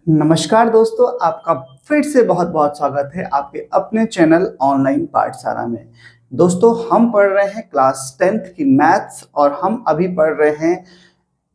नमस्कार दोस्तों, आपका फिर से बहुत बहुत स्वागत है आपके अपने चैनल ऑनलाइन पाठशाला में। दोस्तों, हम पढ़ रहे हैं क्लास 10th की मैथ्स और हम अभी पढ़ रहे हैं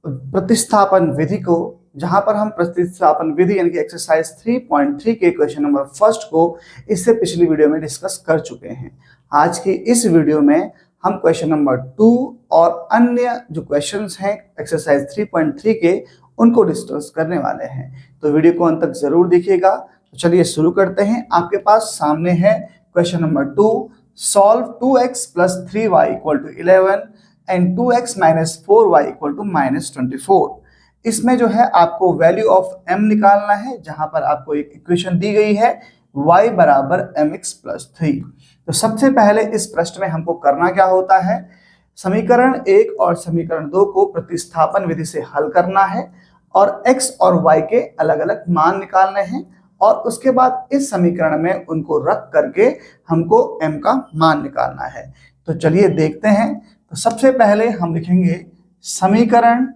प्रतिस्थापन विधि को, जहां पर हम प्रतिस्थापन विधि यानी कि एक्सरसाइज 3.3 के क्वेश्चन नंबर फर्स्ट को इससे पिछली वीडियो में डिस्कस कर चुके हैं। आज की इस वीडियो में हम क्वेश्चन नंबर 2 और अन्य जो क्वेश्चंस हैं एक्सरसाइज 3.3 के उनको डिस्कस करने वाले हैं, तो वीडियो को अंत तक जरूर देखिएगा। तो चलिए शुरू करते हैं। आपके पास सामने है question number 2, solve 2x + 3y = 11 and 2x - 4y = -24। इसमें जो है आपको वैल्यू ऑफ m निकालना है, जहां पर आपको एक इक्वेशन दी गई है y = mx + 3। तो सबसे पहले इस प्रश्न में हमको करना क्या होता है, समीकरण 1 और समीकरण 2 को प्रतिस्थापन विधि से हल करना है और x और y के अलग अलग मान निकालने हैं और उसके बाद इस समीकरण में उनको रख करके हमको m का मान निकालना है। तो चलिए देखते हैं। तो सबसे पहले हम लिखेंगे समीकरण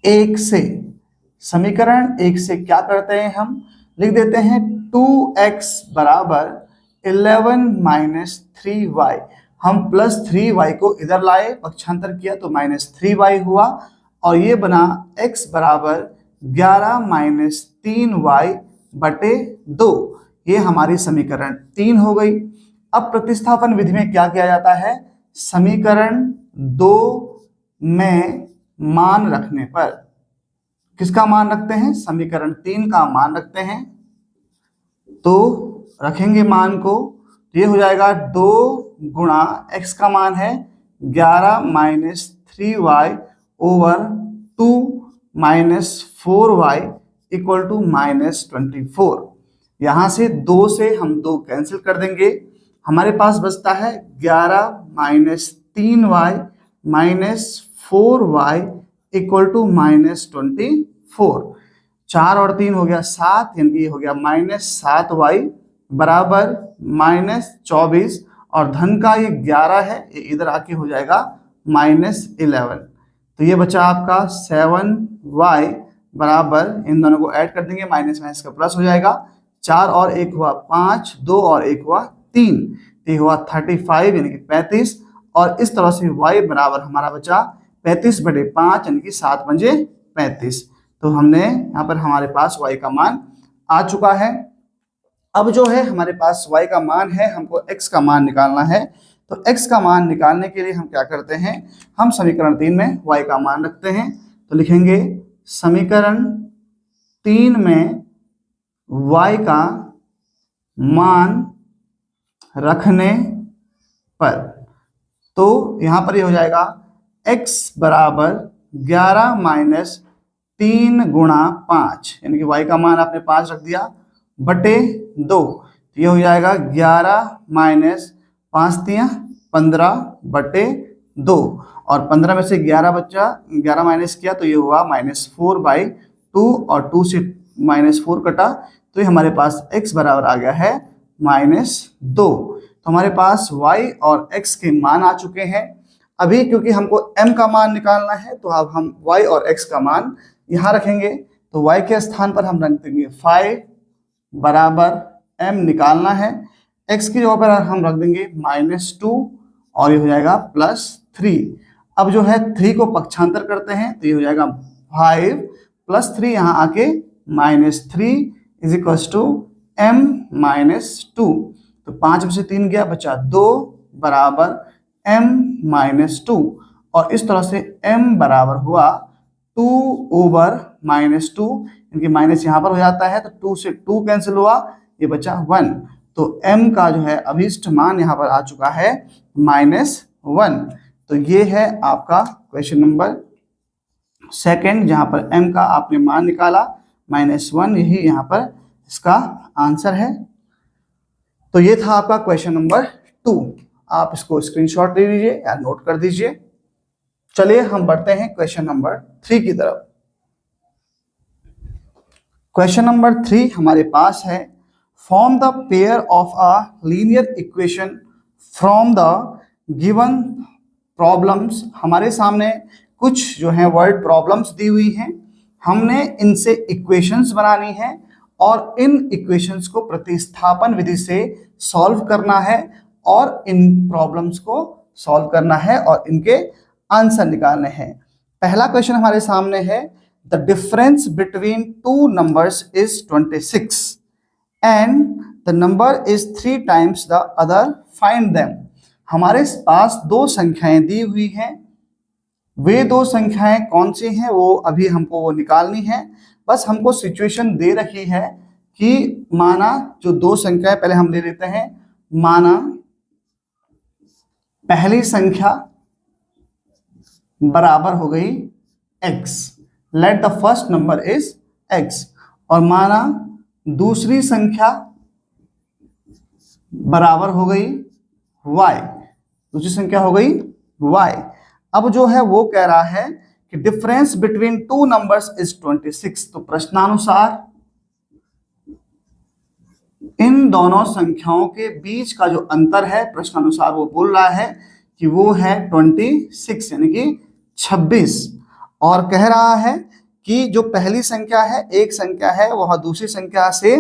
1 से क्या करते हैं, हम लिख देते हैं 2x = 11 - 3y। हम +3y को इधर लाए, पक्षांतर किया तो -3y हुआ और ये बना x = 11 - 3y/2। ये हमारी समीकरण 3 हो गई। अब प्रतिस्थापन विधि में क्या किया जाता है, समीकरण 2 में मान रखने पर किसका मान रखते हैं, समीकरण 3 का मान रखते हैं। तो रखेंगे मान को, ये हो जाएगा 2 गुणा x का मान है 11 - 3y/2 - 4y = -24। यहां से 2 से हम 2 कैंसिल कर देंगे, हमारे पास बचता है 11 - 3y - 4y = -24। 4 और 3 हो गया 7, यानी हो गया -7y बराबर -24 और धन का ये 11 है, ये इधर आके हो जाएगा -11। तो ये बचा आपका 7y बराबर, इन दोनों को ऐड कर देंगे, माइनस माइनस का प्लस हो जाएगा। 4 और 1 हुआ 5, 2 और 1 हुआ 3, ये हुआ 35 यानी कि 35। और इस तरह से y बराबर हमारा बचा 35/5 यानी कि 7 × 5 = 35। तो हमने यहाँ पर हमारे पास y का मान आ चुका है। अब जो है हमारे पास y का मान है, हमको x का मान निकालना है। तो x का मान निकालने के लिए हम क्या करते हैं, हम समीकरण 3 में y का मान रखते हैं। तो लिखेंगे समीकरण 3 में y का मान रखने पर, तो यहां पर ये हो जाएगा x = 11 - 3 × 5 यानी कि y का मान आपने 5 रख दिया बटे 2। तो ये हो जाएगा 11 - 5 × 15/2 और 15 में से 11 बचा, 11 माइनस किया तो ये हुआ -4/2 और 2 से -4 कटा, तो ये हमारे पास x बराबर आ गया है -2। तो हमारे पास y और x के मान आ चुके हैं। अभी क्योंकि हमको m का मान निकालना है, तो अब हम y और x का मान यहाँ रखेंगे। तो y के स्थान पर हम रख देंगे 5 बराबर m निकालना है, x की जगह पर हम रख देंगे -2 और ये हो जाएगा +3। अब जो है 3 को पक्षांतर करते हैं तो ये हो जाएगा 5 + 3 यहाँ आके -3 = m-2। तो 5 में से 3 गया, बचा 2 बराबर m-2 और इस तरह से m बराबर हुआ 2/-2, क्योंकि माइनस यहाँ पर हो जाता है तो 2 से 2 कैंसिल हुआ, ये बचा 1। तो m का जो है अभीष्ट मान यहाँ पर आ चुका है -1। तो ये है आपका क्वेश्चन नंबर 2, जहाँ पर m का आपने मान निकाला -1, यही यहाँ पर इसका आंसर है। तो ये था आपका क्वेश्चन नंबर 2। आप इसको स्क्रीनशॉट ले लीजिए या नोट कर दीजिए। चलिए हम बढ़ते हैं क्वेश्चन नंबर 3 की तरफ। क्वेश्चन नंबर 3 हमारे पास है, form the pair of a linear equation from the given problems. हमारे सामने कुछ जो है वर्ड प्रॉब्लम्स दी हुई हैं हमने इनसे इक्वेशंस बनानी है और इन इक्वेशंस को प्रतिस्थापन विधि से सॉल्व करना है और इन प्रॉब्लम्स को सॉल्व करना है और इनके आंसर निकालने हैं। पहला क्वेश्चन हमारे सामने है, the difference between two numbers is 26 and the number is 3 times the other, find them. हमारे पास दो संख्याएं दी हुई हैं, वे दो संख्याएं कौन सी हैं वो अभी हमको वो निकालनी है। बस हमको सिचुएशन दे रखी है कि माना जो दो संख्याएं, पहले हम ले लेते हैं, माना पहली संख्या बराबर हो गई x, late the first number is x, और माना दूसरी संख्या बराबर हो गई y, दूसरी संख्या हो गई y। अब जो है वो कह रहा है कि difference between two numbers is 26। तो प्रश्नानुसार इन दोनों संख्याओं के बीच का जो अंतर है, प्रश्नानुसार वो बोल रहा है कि वो है 26 यानी कि 26, और कह रहा है कि जो पहली संख्या है, एक संख्या है, वह दूसरी संख्या से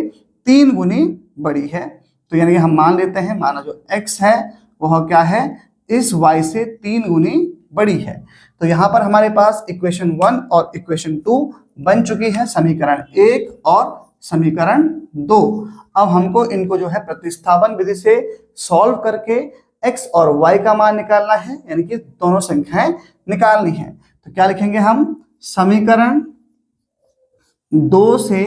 3 गुनी बड़ी है। तो यानी कि हम मान लेते हैं, माना जो x है वह क्या है, इस y से 3 गुनी बड़ी है। तो यहाँ पर हमारे पास इक्वेशन 1 और इक्वेशन 2 बन चुकी है, समीकरण 1 और समीकरण 2। अब हमको इनको जो है प्रतिस्थापन विधि से सॉल्व करके x और y का मान निकालना है, यानी कि दोनों संख्याएं निकालनी है। तो क्या लिखेंगे हम, समीकरण 2 से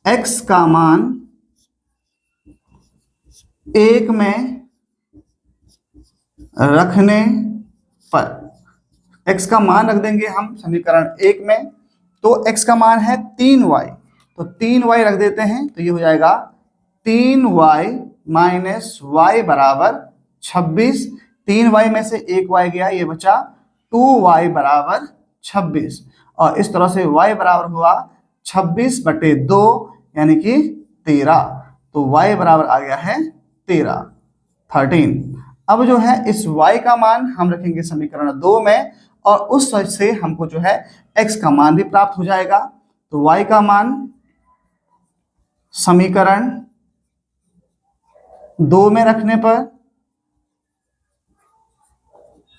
x का मान 1 में रखने पर, x का मान रख देंगे हम समीकरण 1 में, तो x का मान है 3y, तो 3y रख देते हैं, तो ये हो जाएगा 3y माइनस y बराबर 26। 3y में से 1y गया, ये बचा 2y बराबर 26, और इस तरह से y बराबर हुआ 26/2 यानी कि 13। तो y बराबर आ गया है 13। अब जो है इस y का मान हम रखेंगे समीकरण 2 में, और उस से हमको जो है x का मान भी प्राप्त हो जाएगा। तो y का मान समीकरण 2 में रखने पर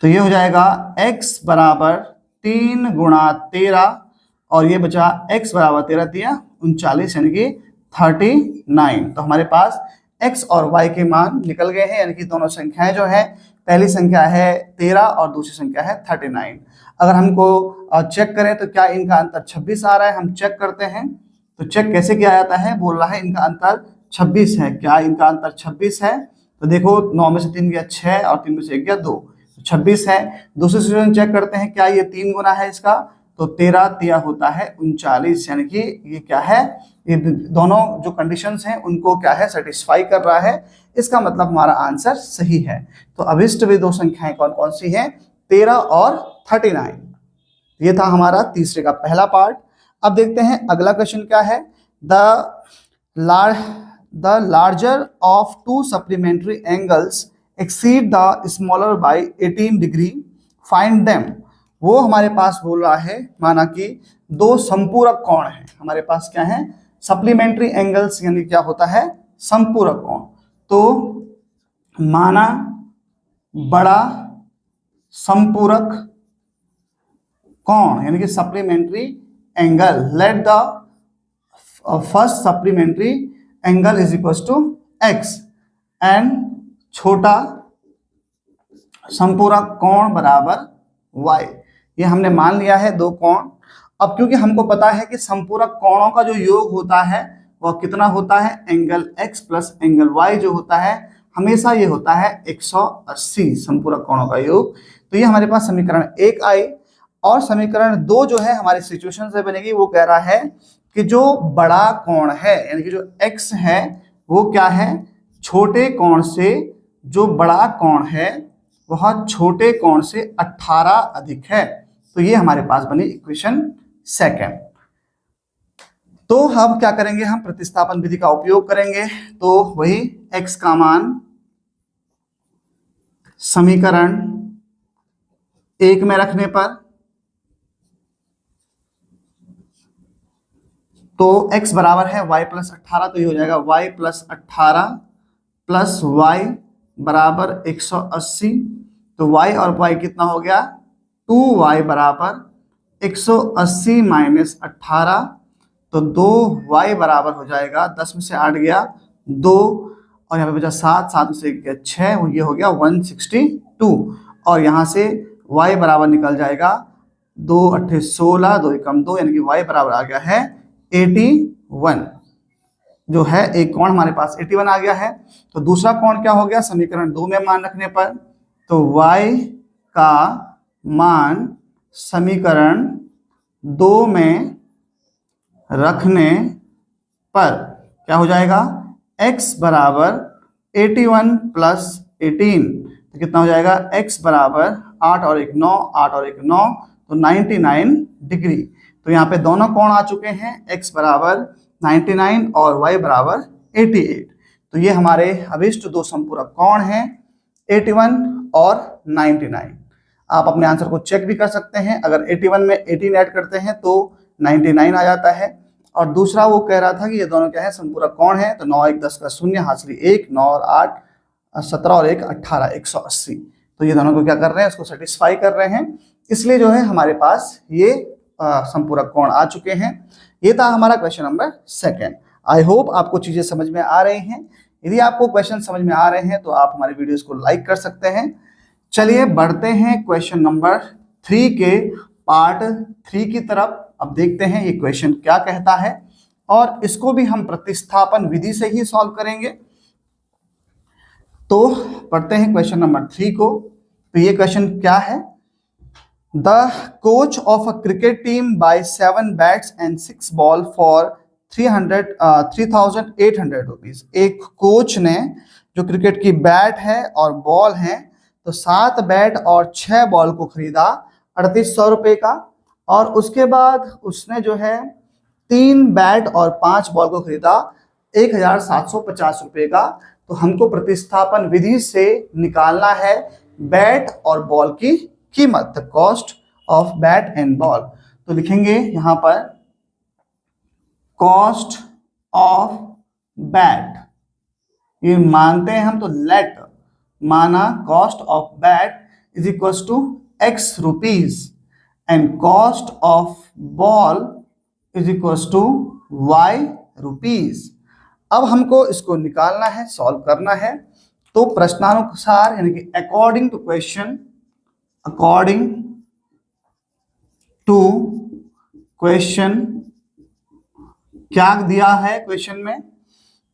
तो ये हो जाएगा x बराबर 3 गुणा 13, और ये बचा x बराबर 13 39 यानी कि 39। तो हमारे पास x और y के मान निकल गए हैं, यानी कि दोनों संख्याएं जो है, पहली संख्या है 13 और दूसरी संख्या है 39। अगर हमको चेक करें तो क्या इनका अंतर 26 आ रहा है, हम चेक करते हैं। तो चेक कैसे किया जाता है, बोल रहा है इनका अंतर 26 है, क्या इनका अंतर 26 है? तो देखो 9 में से 3 गया 6 और 3 में से 1 गया 2, तो 26 है। दूसरी सिचुएशन चेक करते हैं, क्या ये 3 गुना है इसका, तो 13 तिया होता है 39, यानी कि ये क्या है, ये दोनों जो कंडीशंस हैं उनको क्या है, सेटिस्फाई कर रहा है। इसका मतलब हमारा आंसर सही है। तो अभिष्ट वे दो संख्याएं कौन कौन सी हैं, 13 और 39। ये था हमारा तीसरे का पहला पार्ट। अब देखते हैं अगला क्वेश्चन क्या है, the larger of to supplementary angles exceed the smaller by 18 degree, find them. वो हमारे पास बोल रहा है, माना कि दो संपूरक कोण हैं हमारे पास, क्या है, सप्लीमेंट्री एंगल्स, यानी क्या होता है, संपूरक कोण। तो माना बड़ा संपूरक कोण यानी कि supplementary angle, let the first supplementary angle is equal to x, and छोटा संपूरक कोण बराबर y। ये हमने मान लिया है दो कोण। अब क्योंकि हमको पता है कि संपूरक कोणों का जो योग होता है वह कितना होता है, angle x plus angle y जो होता है हमेशा ये होता है 180 संपूरक कोणों का योग। तो ये हमारे पास समीकरण 1 आई। और समीकरण 2 जो है हमारी सिचुएशन से बनेगी, वो कह रहा है कि जो बड़ा कोण है यानी कि जो x है वो क्या है, छोटे कोण से, जो बड़ा कोण है वह छोटे कोण से 18 अधिक है। तो ये हमारे पास बनी इक्वेशन सेकंड। तो अब क्या करेंगे, हम प्रतिस्थापन विधि का उपयोग करेंगे। तो वही x का मान समीकरण 1 में रखने पर तो x बराबर है y प्लस 18, तो ये हो जाएगा y प्लस 18 प्लस y बराबर 180। तो y और y कितना हो गया, 2y बराबर 180 माइनस 18, तो 2y बराबर हो जाएगा, 10 में से 8 गया 2, और यहाँ पे बचा 7, 7 में से गया 6, ये हो गया 162। और यहाँ से y बराबर निकल जाएगा 2 8 16, 2 एकम 2, यानी कि y बराबर आ गया है 81। जो है एक कोण हमारे पास 81 आ गया है। तो दूसरा कोण क्या हो गया, समीकरण 2 में मान रखने पर, तो y का मान समीकरण 2 में रखने पर क्या हो जाएगा, x बराबर 81 प्लस 18, तो कितना हो जाएगा, x बराबर 8 और 1 9, 8 और 1 9, तो 99 डिग्री। तो यहाँ पे दोनों कोण आ चुके हैं, x बराबर 99 और y बराबर 88। तो ये हमारे अभिष्ट दो समपूरक कोण हैं, 81 और 99। आप अपने आंसर को चेक भी कर सकते हैं, अगर 81 में 18 ऐड करते हैं तो 99 आ जाता है। और दूसरा वो कह रहा था कि ये दोनों क्या है, समपूरक कोण है, तो 9 1 10 का 0, हासिल 1, 9 और 8 17 और 1 18, 180। तो ये दोनों को क्या कर रहे हैं, इसको सेटिस्फाई कर रहे हैं, इसलिए जो है हमारे पास ये समपूरक कोण आ चुके हैं। ये था हमारा क्वेश्चन नंबर 2। आई होप आपको चीजें समझ में आ रही हैं। यदि आपको क्वेश्चन समझ में आ रहे हैं तो आप हमारे वीडियोस को लाइक कर सकते हैं। चलिए बढ़ते हैं क्वेश्चन नंबर 3 के पार्ट 3 की तरफ। अब देखते हैं ये क्वेश्चन क्या कहता है, और इसको भी हम प्रतिस्थापन विधि से ही सॉल्व करेंगे। तो पढ़ते हैं क्वेश्चन नंबर 3 को। तो ये क्वेश्चन क्या है, the coach of a cricket team buy 7 bats and 6 ball for 3,800 rupees. एक कोच ने, जो क्रिकेट की बैट है और बॉल है, तो 7 बैट और 6 बॉल को खरीदा 3800 रुपये का, और उसके बाद उसने जो है 3 बैट और 5 बॉल को खरीदा 1750 रुपये का। तो हमको प्रतिस्थापन विधि से निकालना है बैट और बॉल की कीमत, the cost of bat and ball. तो लिखेंगे यहाँ पर कॉस्ट ऑफ बैट, ये मानते हैं हम, तो लेट माना cost of bat is equal to x rupees and cost of ball is equal to y rupees. अब हमको इसको निकालना है, सॉल्व करना है। तो प्रश्नानुसार यानी कि according to question, according to question क्या दिया है क्वेश्चन में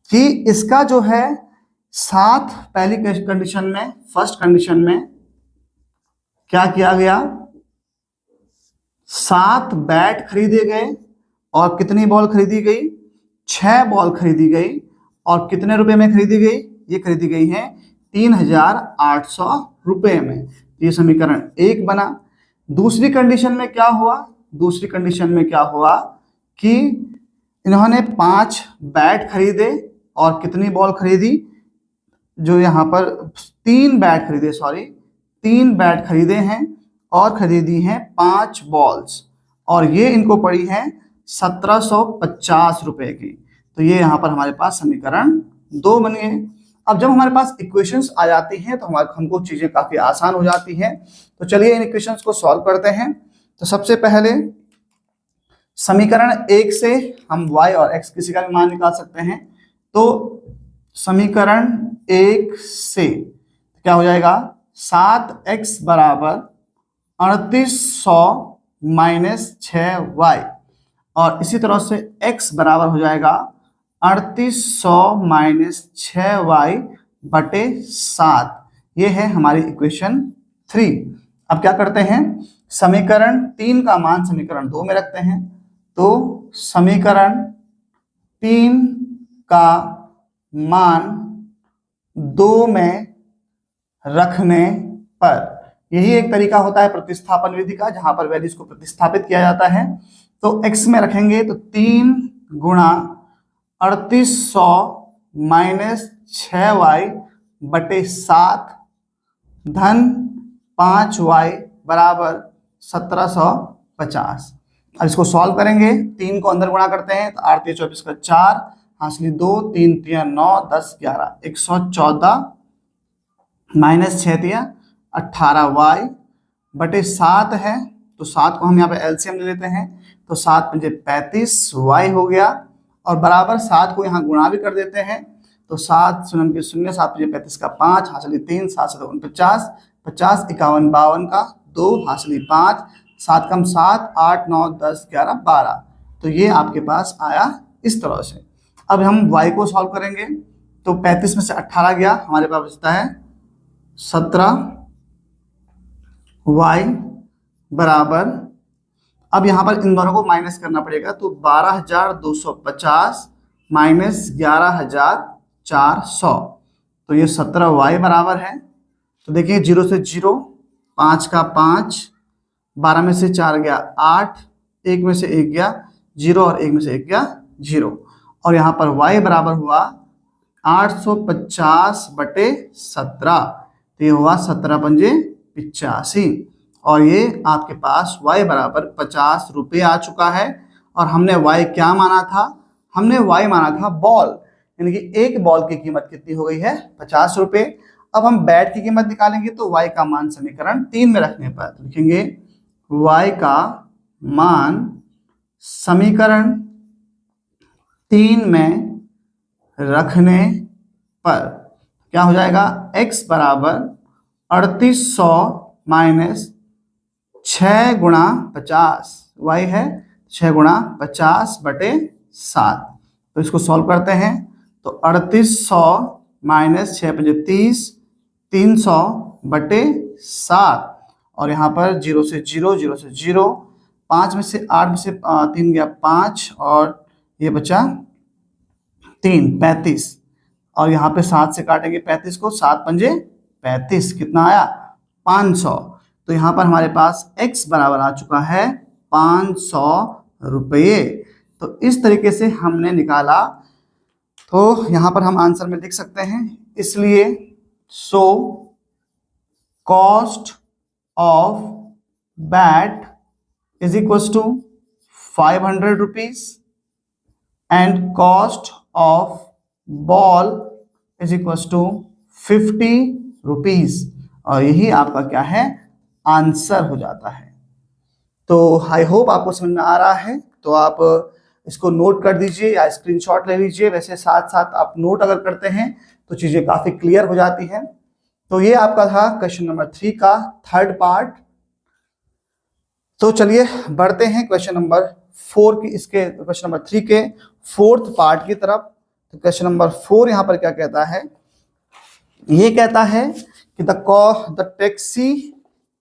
कि इसका जो है 7, पहली कंडीशन में, फर्स्ट कंडीशन में क्या किया गया, 7 बैट खरीदे गए और कितनी बॉल खरीदी गई, 6 बॉल खरीदी गई, और कितने रुपए में खरीदी गई, ये खरीदी गई है 3800 रुपए में। ये समीकरण 1 बना। दूसरी कंडीशन में क्या हुआ, दूसरी कंडीशन में क्या हुआ कि इन्होंने 5 बैट खरीदे और कितनी बॉल खरीदी, जो यहाँ पर 3 बैट खरीदे, 3 बैट खरीदे हैं और खरीदी हैं 5 बॉल्स, और ये इनको पड़ी है 1750 रुपए की। तो ये यहाँ पर हमारे पास समीकरण 2 बन गए। अब जब हमारे पास इक्वेशंस आ जाती हैं तो हमको चीजें काफी आसान हो जाती हैं। तो चलिए इन इक्वेशंस को सॉल्व करते हैं। तो सबसे पहले समीकरण 1 से हम y और x किसी का भी मान निकाल सकते हैं। तो समीकरण 1 से क्या हो जाएगा, 7x बराबर 3800 माइनस 6y, और इसी तरह से x बराबर हो जाएगा 3800 माइनस 6y बटे 7। ये है हमारी इक्वेशन 3। अब क्या करते हैं, समीकरण 3 का मान समीकरण 2 में रखते हैं। तो समीकरण 3 का मान 2 में रखने पर, यही एक तरीका होता है प्रतिस्थापन विधि का, जहां पर वैल्यूज को प्रतिस्थापित किया जाता है। तो x में रखेंगे तो 3 गुणा 3800 माइनस 6y बटे 7 धन 5y बराबर 1750। अब इसको सॉल्व करेंगे, 3 को अंदर गुणा करते हैं तो 8 3 24 का 4, हासिल 2, 3 3 9 10 11, 114 माइनस 6 3 18 y बटे 7 है, तो 7 को हम यहाँ पे एलसीएम ले लेते हैं, तो 7 पंजे 35 y हो गया, और बराबर 7 को यहाँ गुणा भी कर देते हैं, तो 7 शून्य के 0, 7 पंजे 35 का 5, हासिल 3, 7 7 49, 50 51 52 का 2, हासिल 5, 7 कम 7, 8 9 10 11 12। तो ये आपके पास आया इस तरह से। अब हम y को सॉल्व करेंगे, तो 35 में से 18 गया, हमारे पास बचता है 17 y बराबर, अब यहाँ पर इन दोनों को माइनस करना पड़ेगा, तो 12,250 माइनस 11,400, तो ये 17y बराबर है। तो देखिए 0 से 0, 5 का 5, 12 में से 4 गया 8, 1 में से 1 गया 0 और 1 में से 1 गया 0, और यहाँ पर y बराबर हुआ 850 बटे 17, तो ये हुआ 17 पंजे 85, और ये आपके पास y बराबर 50 रुपये आ चुका है। और हमने y क्या माना था? हमने y माना था बॉल, यानी कि एक बॉल की कीमत कितनी हो गई है? 50 रुपये। अब हम बैट की कीमत निकालेंगे, तो y का मान समीकरण 3 में रखने पर लिखेंगे y का मान समीकरण 3 में रखने पर क्या हो जाएगा? x बराबर 3800 माइनस 6 गुणा 50, y है 6 गुणा 50 बटे 7, तो इसको सॉल्व करते हैं, तो 3800 माइनस 6 पंजे 30, 300 बटे 7, और यहाँ पर 0 से 0, 0 से 0, 5 में से 8 में से 3 गया 5, और ये बचा 3 35, और यहाँ पे 7 से काटेंगे 35 को, 7 पंजे 35, कितना आया? 500। तो यहाँ पर हमारे पास x बराबर आ चुका है 500 रुपये। तो इस तरीके से हमने निकाला, तो यहाँ पर हम आंसर में लिख सकते हैं, इसलिए so cost of bat is equal to 500 rupees and cost of ball is equal to 50 rupees, और यही आपका क्या है? आंसर हो जाता है। तो आई होप आपको समझ में आ रहा है, तो आप इसको नोट कर दीजिए या स्क्रीनशॉट ले लीजिए। वैसे साथ साथ आप नोट अगर करते हैं तो चीज़ें काफ़ी क्लियर हो जाती हैं। तो ये आपका था क्वेश्चन नंबर 3 का थर्ड पार्ट। तो चलिए बढ़ते हैं क्वेश्चन नंबर 4 की, इसके क्वेश्चन नंबर 3 के फोर्थ पार्ट की तरफ। तो क्वेश्चन नंबर 4 यहाँ पर क्या कहता है? ये कहता है कि the taxi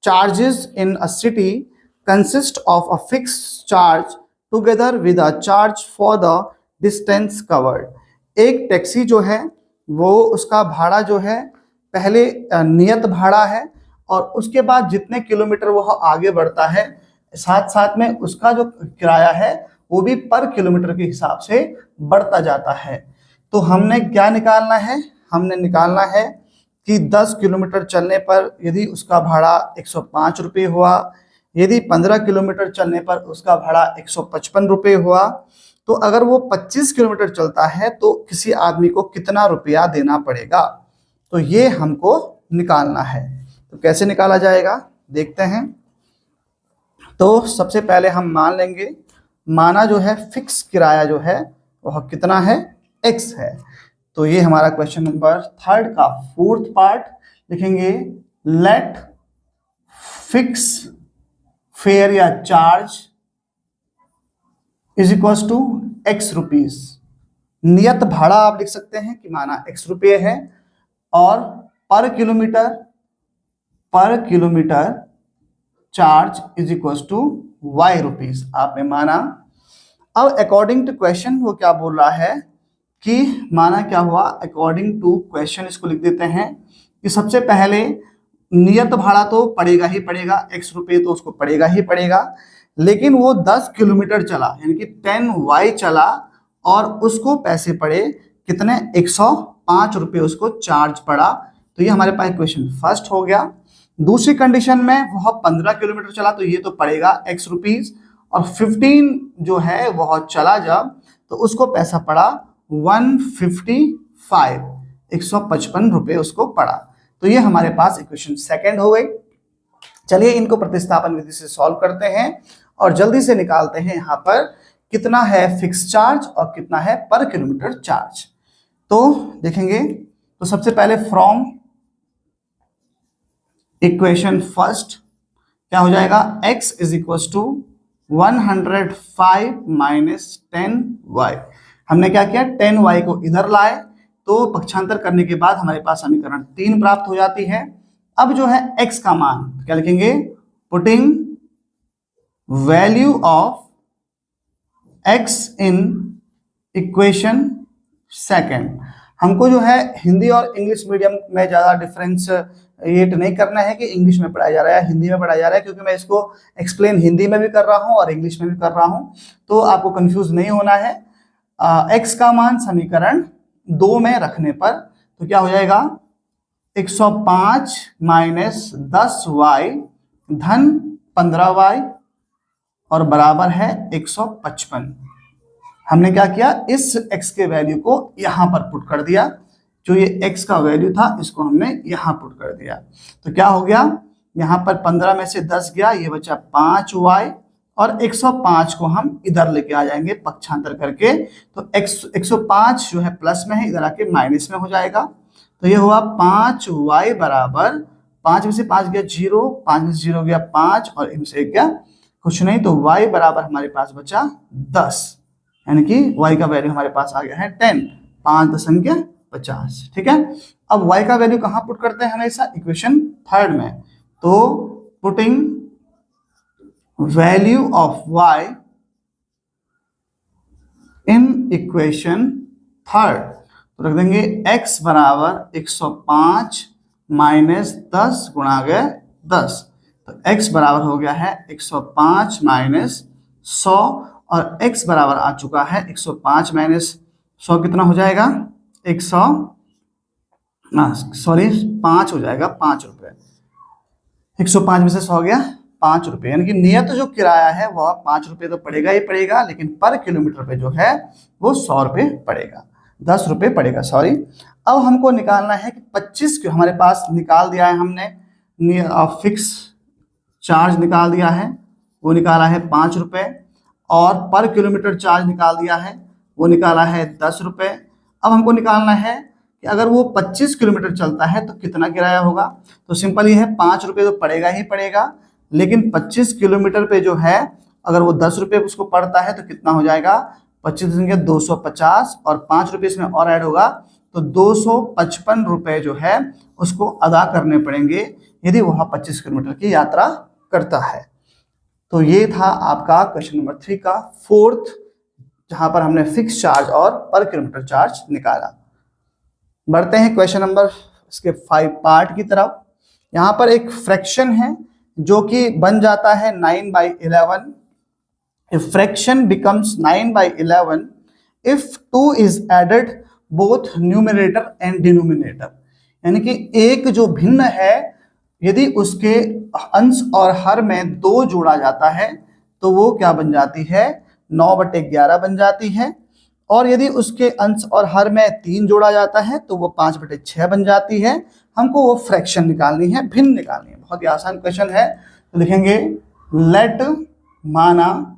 charges in a city consist of a fixed charge together with a charge for the distance covered। एक टैक्सी जो है वो उसका भाड़ा जो है पहले नियत भाड़ा है, और उसके बाद जितने किलोमीटर वो आगे बढ़ता है साथ साथ में उसका जो किराया है वो भी पर किलोमीटर के हिसाब से बढ़ता जाता है। तो हमने क्या निकालना है? हमने निकालना है कि 10 किलोमीटर चलने पर यदि उसका भाड़ा 105 रुपये हुआ, यदि 15 किलोमीटर चलने पर उसका भाड़ा 155 रुपये हुआ, तो अगर वो 25 किलोमीटर चलता है तो किसी आदमी को कितना रुपया देना पड़ेगा? तो ये हमको निकालना है। तो कैसे निकाला जाएगा देखते हैं। तो सबसे पहले हम मान लेंगे, माना जो है फिक्स किराया जो है वह कितना है? x है। तो ये हमारा क्वेश्चन नंबर 3 का फोर्थ पार्ट लिखेंगे, लेट फिक्स फेयर या charge is equal to x rupees. नियत भाड़ा आप लिख सकते हैं कि माना x रुपये है, और per kilometre charge is equal to y rupees आपने माना। अब अकॉर्डिंग टू क्वेश्चन वो क्या बोल रहा है कि माना क्या हुआ? अकॉर्डिंग टू क्वेश्चन इसको लिख देते हैं कि सबसे पहले नियत भाड़ा तो पड़ेगा ही पड़ेगा, x रुपये तो उसको पड़ेगा ही पड़ेगा, लेकिन वो 10 किलोमीटर चला यानी कि 10y चला, और उसको पैसे पड़े कितने? 105 रुपये उसको चार्ज पड़ा। तो ये हमारे पास क्वेश्चन फर्स्ट हो गया। दूसरी कंडीशन में वह 15 किलोमीटर चला, तो ये तो पड़ेगा x रुपीज, और 15 जो है वह चला जब, तो उसको पैसा पड़ा 155, 155 रुपए उसको पड़ा। तो ये हमारे पास इक्वेशन सेकंड हो गई। चलिए इनको प्रतिस्थापन विधि से सॉल्व करते हैं और जल्दी से निकालते हैं यहाँ पर कितना है फिक्स चार्ज और कितना है पर किलोमीटर चार्ज। तो देखेंगे, तो सबसे पहले फ्रॉम इक्वेशन फर्स्ट क्या हो जाएगा, x is equal to 105 minus 10y। हमने क्या किया, 10y को इधर लाए तो पक्षांतर करने के बाद हमारे पास समीकरण 3 प्राप्त हो जाती है। अब जो है x का मान क्या लिखेंगे, putting value of x in equation second. हमको जो है हिंदी और इंग्लिश मीडियम में ज़्यादा डिफरेंशिएट नहीं करना है कि इंग्लिश में पढ़ाया जा रहा है हिंदी में पढ़ाया जा रहा है, क्योंकि मैं इसको एक्सप्लेन हिंदी में भी कर रहा हूँ और इंग्लिश में भी कर रहा हूँ, तो आपको कंफ्यूज नहीं होना है। x का मान समीकरण 2 में रखने पर तो क्या हो जाएगा, 105 माइनस 10y धन 15y और बराबर है 155। हमने क्या किया, इस x के वैल्यू को यहां पर पुट कर दिया, जो ये x का वैल्यू था इसको हमने यहां पुट कर दिया। तो क्या हो गया, यहां पर 15 में से 10 गया, ये बचा 5y और 105 को हम इधर लेके आ जाएंगे पक्षांतर करके। तो 105 जो है प्लस में है, इधर आके माइनस में हो जाएगा। तो ये हुआ 5y बराबर, 5 में से 5 गया 0, 5 में से 0 गया 5 और इनमें से 1 गया कुछ नहीं, तो y बराबर हमारे पास बचा 10, यानी कि y का वैल्यू हमारे पास आ गया है 10, 5.50। ठीक है, अब y का वैल्यू कहाँ पुट करते हैं, हमेशा इक्वेशन थर्ड में। तो putting value of y in equation third, तो रख देंगे x बराबर 105 माइनस 10 गुणा गए 10, तो x बराबर हो गया है 105 माइनस 100 और x बराबर आ चुका है 105 माइनस 100 कितना हो जाएगा, 5 हो जाएगा, 5 रुपए। 105 में से 100 गया 5 रुपए, यानी कि नियत जो किराया है वह 5 रुपए तो पड़ेगा ही पड़ेगा, लेकिन पर किलोमीटर पे जो है वो 100 रुपए पड़ेगा, 10 रुपए पड़ेगा, सॉरी। अब हमको निकालना है कि 25 के हमारे पास निकाल दिया है हमने, फिक्स चार्ज निकाल दिया है, वो निकाला है 5 रुपए, और पर किलोमीटर चार्ज निकाल दिया है, वो निकाला है 10 रुपए। अब हमको निकालना है कि अगर वो 25 किलोमीटर चलता है तो कितना किराया होगा। तो सिंपल ये है, 5 रुपए तो पड़ेगा ही पड़ेगा, लेकिन 25 किलोमीटर पे जो है अगर वो 10 रुपए उसको पड़ता है तो कितना हो जाएगा, 25 250 और 5 रुपये इसमें और ऐड होगा, तो 255 रुपए जो है उसको अदा करने पड़ेंगे यदि वह 25 किलोमीटर की यात्रा करता है। तो ये था आपका क्वेश्चन नंबर 3 का फोर्थ, जहां पर हमने फिक्स चार्ज और पर किलोमीटर चार्ज निकाला। बढ़ते हैं क्वेश्चन नंबर इसके 5 पार्ट की तरफ। यहाँ पर एक फ्रैक्शन है जो कि बन जाता है 9/11। If fraction becomes 9/11 if 2 is added both numerator and denominator, यानी कि एक जो भिन्न है यदि उसके अंश और हर में 2 जोड़ा जाता है तो वो क्या बन जाती है, 9/11 बन जाती है, और यदि उसके अंश और हर में 3 जोड़ा जाता है तो वो 5/6 बन जाती है। हमको वो फ्रैक्शन निकालनी है, भिन्न निकालनी है, बहुत ही आसान क्वेश्चन है। तो लिखेंगे लेट माना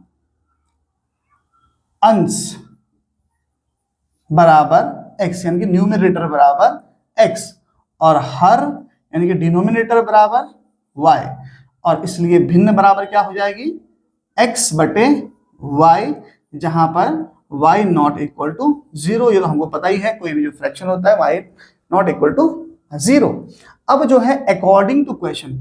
अंश बराबर x, यानी कि न्यूमरेटर बराबर x और हर यानी कि डिनोमिनेटर बराबर y, और इसलिए भिन्न बराबर क्या हो जाएगी, x/y, जहां पर y नॉट इक्वल टू 0। ये तो हमको पता ही है, कोई भी जो फ्रैक्शन होता है y नॉट इक्वल टू 0। अब जो है अकॉर्डिंग टू क्वेश्चन,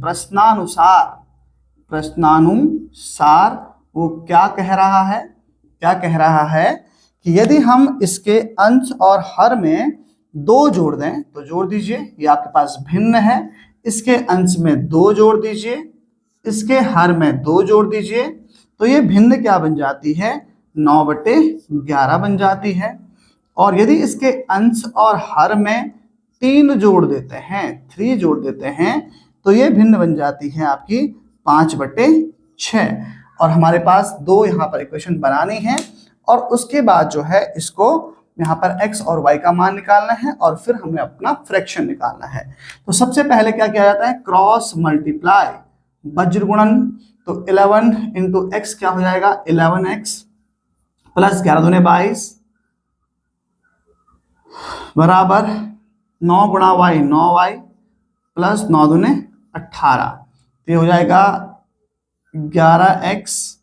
प्रश्नानुसार वो क्या कह रहा है, क्या कह रहा है कि यदि हम इसके अंश और हर में 2 जोड़ दें तो जोड़ दीजिए, ये आपके पास भिन्न है, इसके अंश में 2 जोड़ दीजिए, इसके हर में 2 जोड़ दीजिए, तो ये भिन्न क्या बन जाती है, 9/11 बन जाती है। और यदि इसके अंश और हर में 3 जोड़ देते हैं, 3 जोड़ देते हैं, तो ये भिन्न बन जाती है आपकी 5/6। और हमारे पास दो यहाँ पर इक्वेशन बनानी है और उसके बाद जो है इसको यहाँ पर x और y का मान निकालना है और फिर हमें अपना फ्रैक्शन निकालना है। तो सबसे पहले क्या किया जाता है, क्रॉस मल्टीप्लाई, वज्र गुणन। तो 11 इंटू एक्स क्या हो जाएगा, 11x प्लस 11 दूने 22 बराबर 9 गुणा y 9y प्लस 9 दूने 18। तो ये हो जाएगा 11x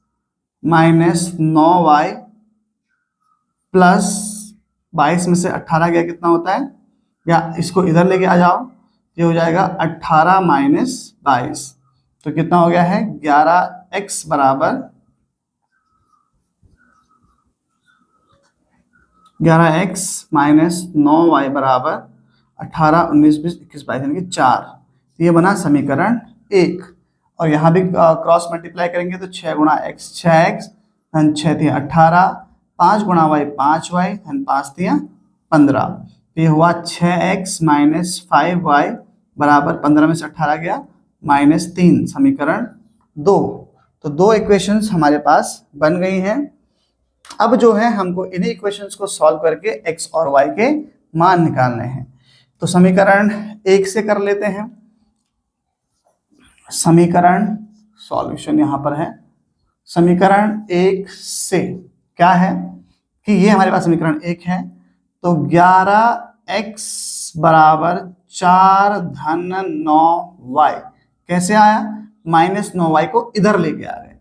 माइनस 9y प्लस 22 में से 18 गया कितना होता है, या इसको इधर लेके आ जाओ, ये हो जाएगा 18 माइनस 22। तो कितना हो गया है 11x बराबर 11x माइनस 9y बराबर 18 19 20 21 22 यानी कि 4। तो ये बना समीकरण 1। और यहाँ भी क्रॉस मल्टीप्लाई करेंगे तो 6 गुणा x 6x धन 6 3 18, 5 गुणा y 5y धन 5 3 15। ये हुआ 6x माइनस 5y बराबर 15 में से 18 गया -3, समीकरण 2। तो दो इक्वेशंस हमारे पास बन गई हैं। अब जो है हमको इन्हीं इक्वेशंस को सॉल्व करके x और y के मान निकालने हैं। तो समीकरण 1 से कर लेते हैं। समीकरण सॉल्यूशन यहाँ पर है। समीकरण 1 से क्या है कि ये हमारे पास समीकरण 1 है। तो 11x बराबर 4 धन 9y कैसे आया, -9y को इधर लेके आ गए,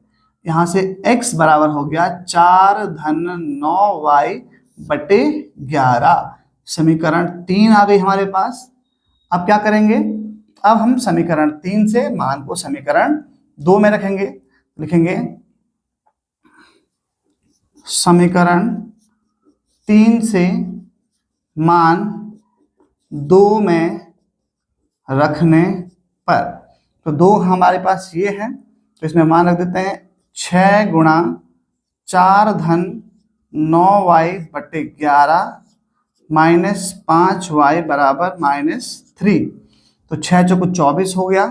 यहाँ से x बराबर हो गया 4 धन 9y बटे 11। समीकरण 3 आ गई हमारे पास। अब क्या करेंगे, अब हम समीकरण 3 से मान को समीकरण 2 में रखेंगे। लिखेंगे समीकरण 3 से मान 2 में रखने पर, तो 2 हमारे पास ये है, तो इसमें मान रख देते हैं 6 गुणा 4 धन 9y बटे 11 माइनस 5y बराबर -3। तो 6 चौको 24 हो गया,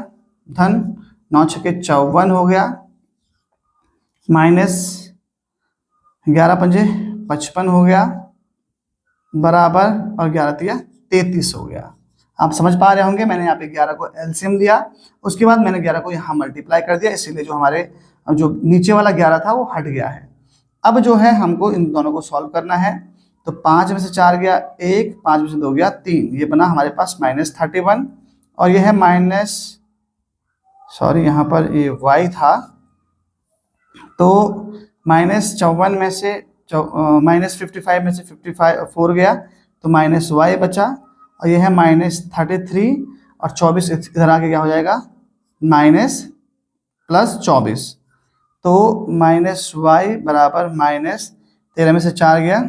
धन 9 छके 54 हो गया, माइनस 11 पंजे 55 हो गया बराबर, और 11 तिया 33 हो गया। आप समझ पा रहे होंगे, मैंने यहाँ पे 11 को एलसीएम लिया, उसके बाद मैंने 11 को यहाँ मल्टीप्लाई कर दिया, इसीलिए जो हमारे जो नीचे वाला 11 था वो हट गया है। अब जो है हमको इन दोनों को सॉल्व करना है। तो 5 में से 4 गया 1, 5 में से 2 गया 3, ये बना हमारे पास -31। और ये है यहाँ पर ये y था, तो -54 में से -55 में से 4 गया, तो -y बचा, और ये है -33, और 24 इधर आके क्या हो जाएगा +24। तो -y बराबर -13 में से 4 गया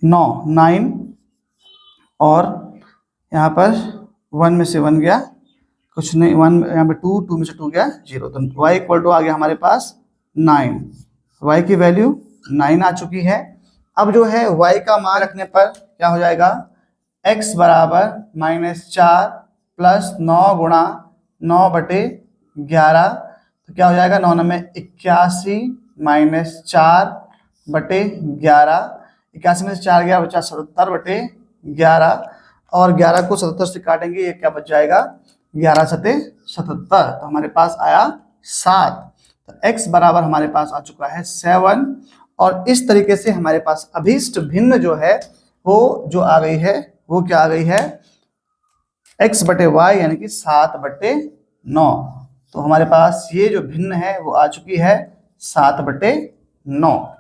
9, और यहाँ पर 1 में से 1 गया कुछ नहीं, 1 यहाँ पे 2 में से 2 गया 0। तो y इक्वल टू आ गया हमारे पास 9। y की वैल्यू 9 आ चुकी है। अब जो है y का मान रखने पर क्या हो जाएगा, x बराबर -4 प्लस 9 गुणा 9 बटे 11, तो क्या हो जाएगा 9 में 81 माइनस 4 बटे 11, 81 में से 4 गया बचा 77 बटे 11, और 11 को 77 से काटेंगे, ये क्या बच जाएगा 11 सते 77, तो हमारे पास आया 7। तो x बराबर हमारे पास आ चुका है 7। और इस तरीके से हमारे पास अभीष्ट भिन्न जो है वो जो आ गई है, वो क्या आ गई है x बटे y यानी कि 7 बटे 9। तो हमारे पास ये जो भिन्न है वो आ चुकी है 7 बटे 9।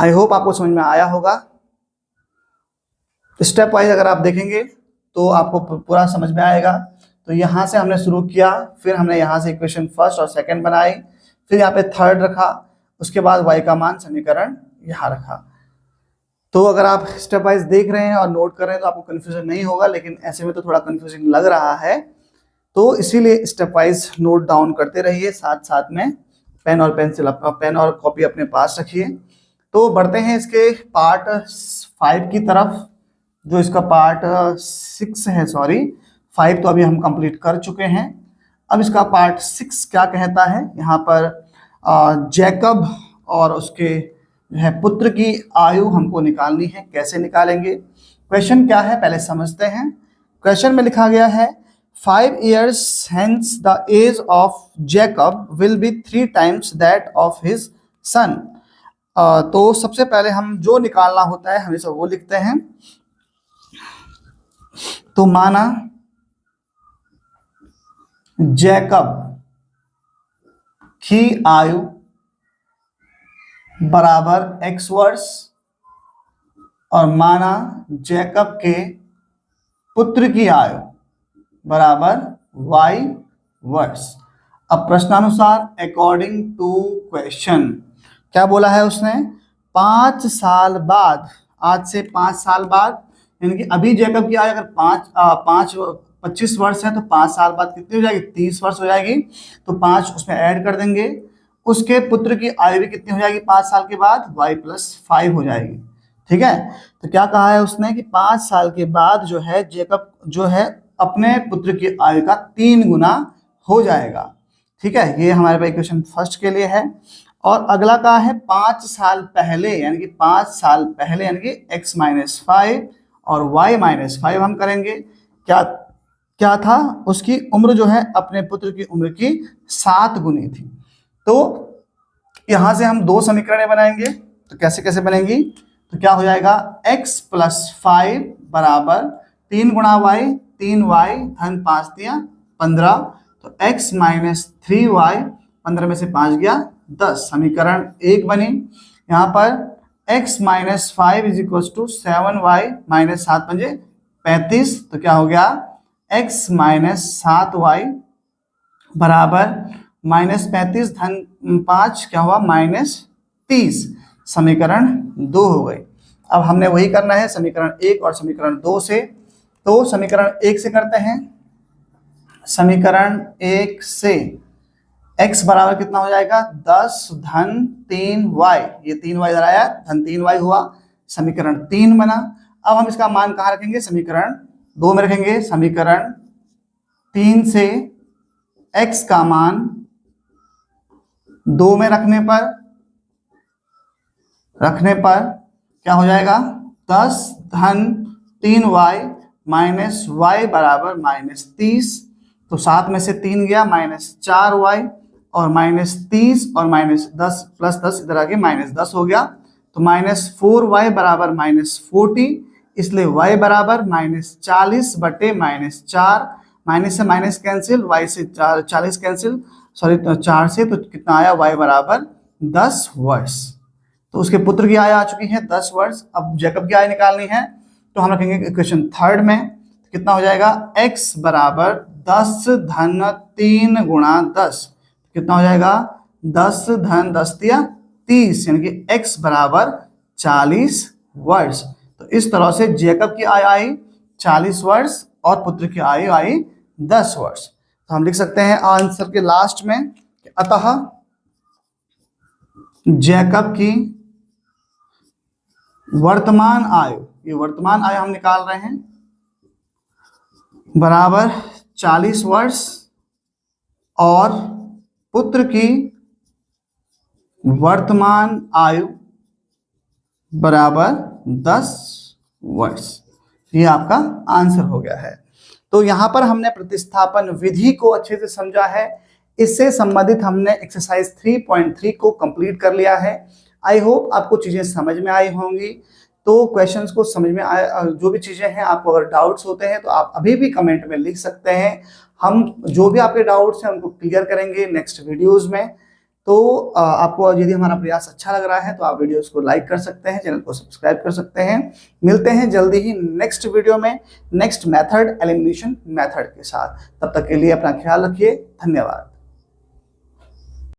आई होप आपको समझ में आया होगा। स्टेप वाइज अगर आप देखेंगे तो आपको पूरा समझ में आएगा। तो यहाँ से हमने शुरू किया, फिर हमने यहाँ से इक्वेशन फर्स्ट और सेकंड बनाई, फिर यहाँ पे थर्ड रखा, उसके बाद y का मान समीकरण यहाँ रखा। तो अगर आप स्टेप वाइज देख रहे हैं और नोट कर रहे हैं तो आपको कन्फ्यूजन नहीं होगा, लेकिन ऐसे में तो थोड़ा कन्फ्यूजिंग लग रहा है, तो इसीलिए स्टेप वाइज नोट डाउन करते रहिए, साथ साथ में पेन और पेंसिल पेन और कॉपी अपने पास रखिए। तो बढ़ते हैं इसके पार्ट 5 की तरफ। जो इसका पार्ट 6 है, सॉरी 5 तो अभी हम कंप्लीट कर चुके हैं। अब इसका पार्ट 6 क्या कहता है, यहाँ पर जैकब और उसके है पुत्र की आयु हमको निकालनी है। कैसे निकालेंगे, क्वेश्चन क्या है पहले समझते हैं। क्वेश्चन में लिखा गया है 5 years hence the age of Jacob will be 3 times that of his son। तो सबसे पहले हम जो निकालना होता है हमेशा वो लिखते हैं। तो माना जैकब की आयु बराबर x वर्ष और माना जैकब के पुत्र की आयु बराबर y वर्ष। अब प्रश्नानुसार अकॉर्डिंग टू क्वेश्चन क्या बोला है उसने, 5 साल बाद, आज से 5 साल बाद, यानी कि अभी जैकब की आयु अगर 25 वर्ष है तो 5 साल बाद कितनी हो जाएगी, 30 वर्ष हो जाएगी। तो 5 उसमें ऐड कर देंगे। उसके पुत्र की आयु भी कितनी हो जाएगी 5 साल के बाद, y+5 हो जाएगी। ठीक है, तो क्या कहा है उसने कि 5 साल के बाद जो है जैकब जो है अपने पुत्र की आयु का 3 गुना हो जाएगा। ठीक है, ये हमारे पास इक्वेशन फर्स्ट के लिए है। और अगला कहा है 5 साल पहले, यानी कि 5 साल पहले, यानी कि x-5 और y-5 हम करेंगे। क्या था, उसकी उम्र जो है अपने पुत्र की उम्र की 7 गुनी थी। तो यहां से हम 2 समीकरणें बनाएंगे। तो कैसे कैसे बनेंगी, तो क्या हो जाएगा x+5 बराबर 3 गुणा y, 3y धन 5 दिया 15, तो x-3y, 15 में से 5 गया 10, समीकरण 1 बनी। यहाँ पर x-5 = 7y - 7 पंजे 35, तो क्या हो गया x-7y बराबर -35 धन 5 क्या हुआ -30, समीकरण 2 हो गई। अब हमने वही करना है समीकरण 1 और समीकरण 2 से। तो समीकरण 1 से करते हैं। समीकरण 1 से x बराबर कितना हो जाएगा 10 धन 3y, ये 3y इधर आया धन 3y हुआ, समीकरण 3 बना। अब हम इसका मान कहाँ रखेंगे, समीकरण 2 में रखेंगे। समीकरण 3 से x का मान 2 में रखने पर क्या हो जाएगा 10 धन 3y माइनस y बराबर -30, तो 7 में से 3 गया -4y और -30 और -10 +10 इधर आगे -10 हो गया, तो -4y बराबर -40, इसलिए y बराबर -40 बटे -4, माइनस से माइनस कैंसिल, y से 40 कैंसिल, सॉरी 4 से, तो कितना आया y बराबर 10 वर्ष। तो उसके पुत्र की आयु आ चुकी है 10 वर्ष। अब जैकब की आयु निकालनी है, तो हम रखेंगे इक्वेशन 3 में। कितना हो जाएगा x बराबर 10 धन 3 गुणा 10, कितना हो जाएगा 10 धन 10 दिया 30, यानी कि x बराबर 40 वर्ष। तो इस तरह से जैकब की आयु आई 40 वर्ष और पुत्र की आयु आई 10 वर्ष। तो हम लिख सकते हैं आंसर के लास्ट में, अतः जैकब की वर्तमान आयु, ये वर्तमान आयु हम निकाल रहे हैं, बराबर 40 वर्ष और पुत्र की वर्तमान आयु बराबर 10 वर्ष। ये आपका आंसर हो गया है। तो यहाँ पर हमने प्रतिस्थापन विधि को अच्छे से समझा है। इससे संबंधित हमने एक्सरसाइज 3.3 को कंप्लीट कर लिया है। आई होप आपको चीज़ें समझ में आई होंगी। तो क्वेश्चंस को समझ में आए, जो भी चीज़ें हैं, आपको अगर डाउट्स होते हैं तो आप अभी भी कमेंट में लिख सकते हैं। हम जो भी आपके डाउट्स हैं उनको क्लियर करेंगे नेक्स्ट वीडियोज़ में। तो आपको यदि हमारा प्रयास अच्छा लग रहा है तो आप वीडियोस को लाइक कर सकते हैं, चैनल को सब्सक्राइब कर सकते हैं। मिलते हैं जल्दी ही नेक्स्ट वीडियो में नेक्स्ट मेथड, एलिमिनेशन मेथड के साथ। तब तक के लिए अपना ख्याल रखिए। धन्यवाद।